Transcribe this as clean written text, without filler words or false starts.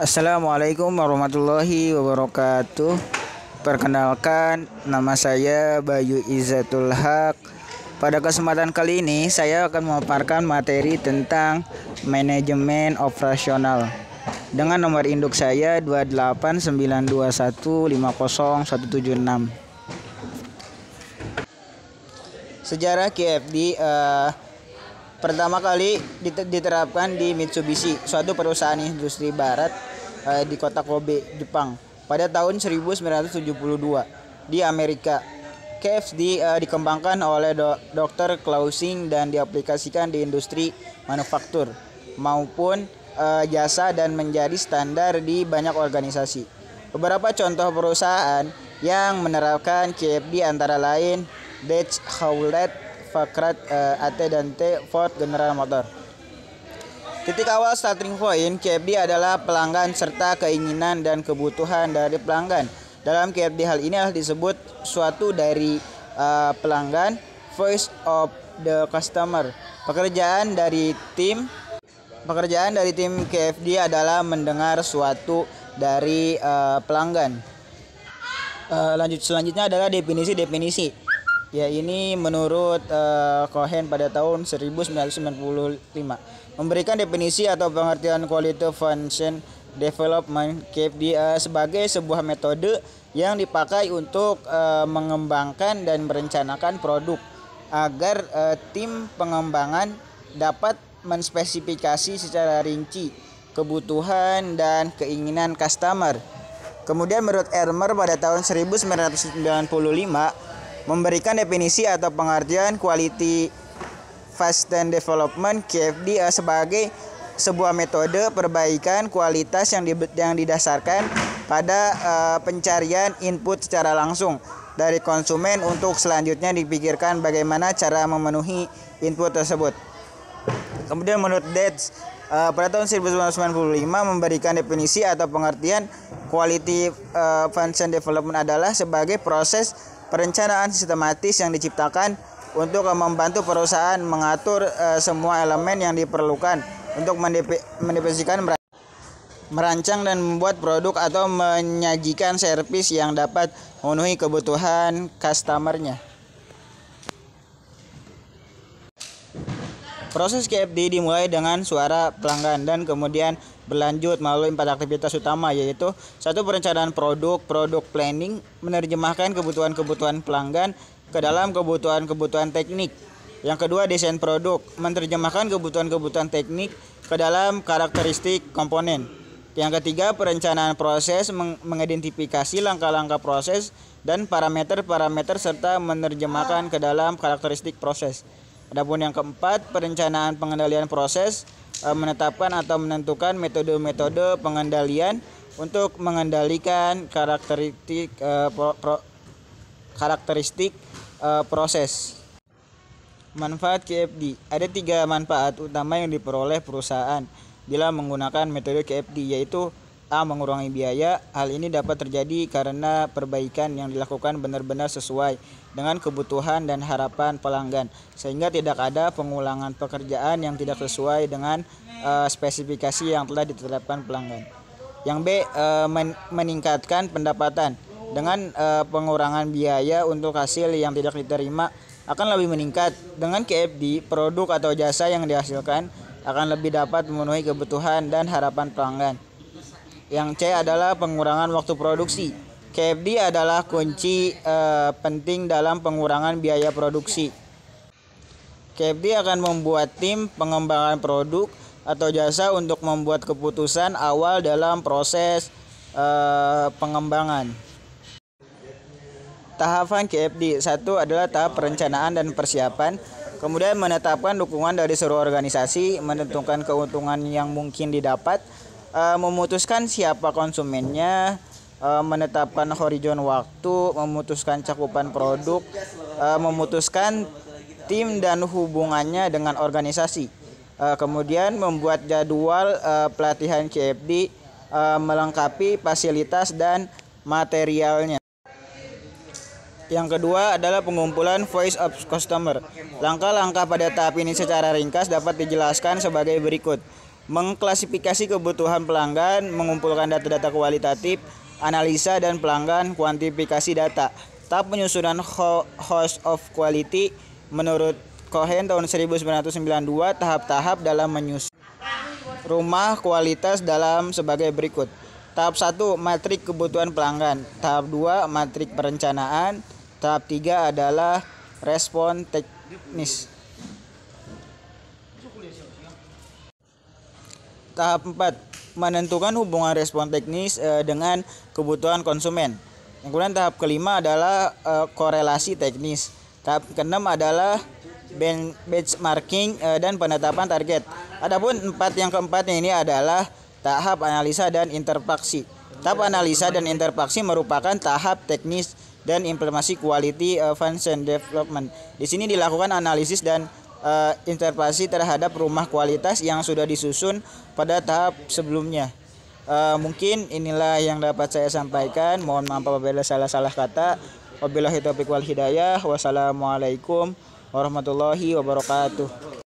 Assalamualaikum warahmatullahi wabarakatuh. Perkenalkan, nama saya Bayu Izzatul Haq. Pada kesempatan kali ini saya akan memaparkan materi tentang manajemen operasional dengan nomor induk saya 28921501176. Sejarah KFD pertama kali diterapkan di Mitsubishi, suatu perusahaan industri barat di kota Kobe, Jepang, pada tahun 1972. Di Amerika, KFD dikembangkan oleh Dr. Clausing dan diaplikasikan di industri manufaktur maupun jasa dan menjadi standar di banyak organisasi. Beberapa contoh perusahaan yang menerapkan KFD antara lain Dodge, Hewlett Packard, AT&T, Ford, General Motors. Titik awal starting point KFD adalah pelanggan serta keinginan dan kebutuhan dari pelanggan. Dalam KFD hal ini disebut suatu dari pelanggan, voice of the customer. Pekerjaan dari tim KFD adalah mendengar suatu dari pelanggan. Selanjutnya adalah definisi. Ya, ini menurut Cohen pada tahun 1995 memberikan definisi atau pengertian quality function development KFD sebagai sebuah metode yang dipakai untuk mengembangkan dan merencanakan produk agar tim pengembangan dapat menspesifikasi secara rinci kebutuhan dan keinginan customer. Kemudian menurut Elmer pada tahun 1995 memberikan definisi atau pengertian quality function development KFD sebagai sebuah metode perbaikan kualitas yang didasarkan pada pencarian input secara langsung dari konsumen untuk selanjutnya dipikirkan bagaimana cara memenuhi input tersebut. Kemudian menurut Dodge pada tahun 1995 memberikan definisi atau pengertian quality function development adalah sebagai proses perencanaan sistematis yang diciptakan untuk membantu perusahaan mengatur semua elemen yang diperlukan untuk mendefinisikan, merancang dan membuat produk atau menyajikan servis yang dapat memenuhi kebutuhan customer-nya. Proses KFD dimulai dengan suara pelanggan dan kemudian berlanjut melalui 4 aktivitas utama, yaitu 1. Perencanaan produk planning, menerjemahkan kebutuhan-kebutuhan pelanggan ke dalam kebutuhan-kebutuhan teknik. Yang kedua, desain produk, menerjemahkan kebutuhan-kebutuhan teknik ke dalam karakteristik komponen. Yang ketiga, perencanaan proses, mengidentifikasi langkah-langkah proses dan parameter-parameter serta menerjemahkan ke dalam karakteristik proses. Adapun yang keempat, perencanaan pengendalian proses, menetapkan atau menentukan metode-metode pengendalian untuk mengendalikan karakteristik proses. Manfaat KFD. Ada 3 manfaat utama yang diperoleh perusahaan bila menggunakan metode KFD, yaitu A. Mengurangi biaya. Hal ini dapat terjadi karena perbaikan yang dilakukan benar-benar sesuai dengan kebutuhan dan harapan pelanggan, sehingga tidak ada pengulangan pekerjaan yang tidak sesuai dengan spesifikasi yang telah ditetapkan pelanggan. Yang B. Meningkatkan pendapatan. Dengan pengurangan biaya untuk hasil yang tidak diterima akan lebih meningkat. Dengan KFD, produk atau jasa yang dihasilkan akan lebih dapat memenuhi kebutuhan dan harapan pelanggan. Yang C adalah pengurangan waktu produksi. KFD adalah kunci penting dalam pengurangan biaya produksi. KFD akan membuat tim pengembangan produk atau jasa untuk membuat keputusan awal dalam proses pengembangan. Tahapan KFD. 1 adalah tahap perencanaan dan persiapan. Kemudian menetapkan dukungan dari seluruh organisasi, menentukan keuntungan yang mungkin didapat, memutuskan siapa konsumennya, menetapkan horizon waktu, memutuskan cakupan produk, memutuskan tim dan hubungannya dengan organisasi. Kemudian membuat jadwal pelatihan KFD, melengkapi fasilitas dan materialnya. Yang kedua adalah pengumpulan voice of customer. Langkah-langkah pada tahap ini secara ringkas dapat dijelaskan sebagai berikut. mengklasifikasi kebutuhan pelanggan, mengumpulkan data-data kualitatif, analisa dan pelanggan, kuantifikasi data. Tahap penyusunan host of quality menurut Cohen tahun 1992, tahap-tahap dalam menyusun rumah kualitas dalam sebagai berikut. Tahap 1, matrik kebutuhan pelanggan. Tahap 2, matrik perencanaan. Tahap 3 adalah respon teknis. Tahap 4, menentukan hubungan respon teknis dengan kebutuhan konsumen. Yang kemudian tahap kelima adalah korelasi teknis. Tahap keenam adalah benchmarking dan penetapan target. Adapun yang keempatnya ini adalah tahap analisa dan interfaksi. Tahap analisa dan interfaksi merupakan tahap teknis dan implementasi quality function development. Di sini dilakukan analisis dan interfaksi terhadap rumah kualitas yang sudah disusun pada tahap sebelumnya. Mungkin inilah yang dapat saya sampaikan. Mohon maaf apabila salah-salah kata. Wabillahi taufiq wal hidayah. Wassalamualaikum warahmatullahi wabarakatuh.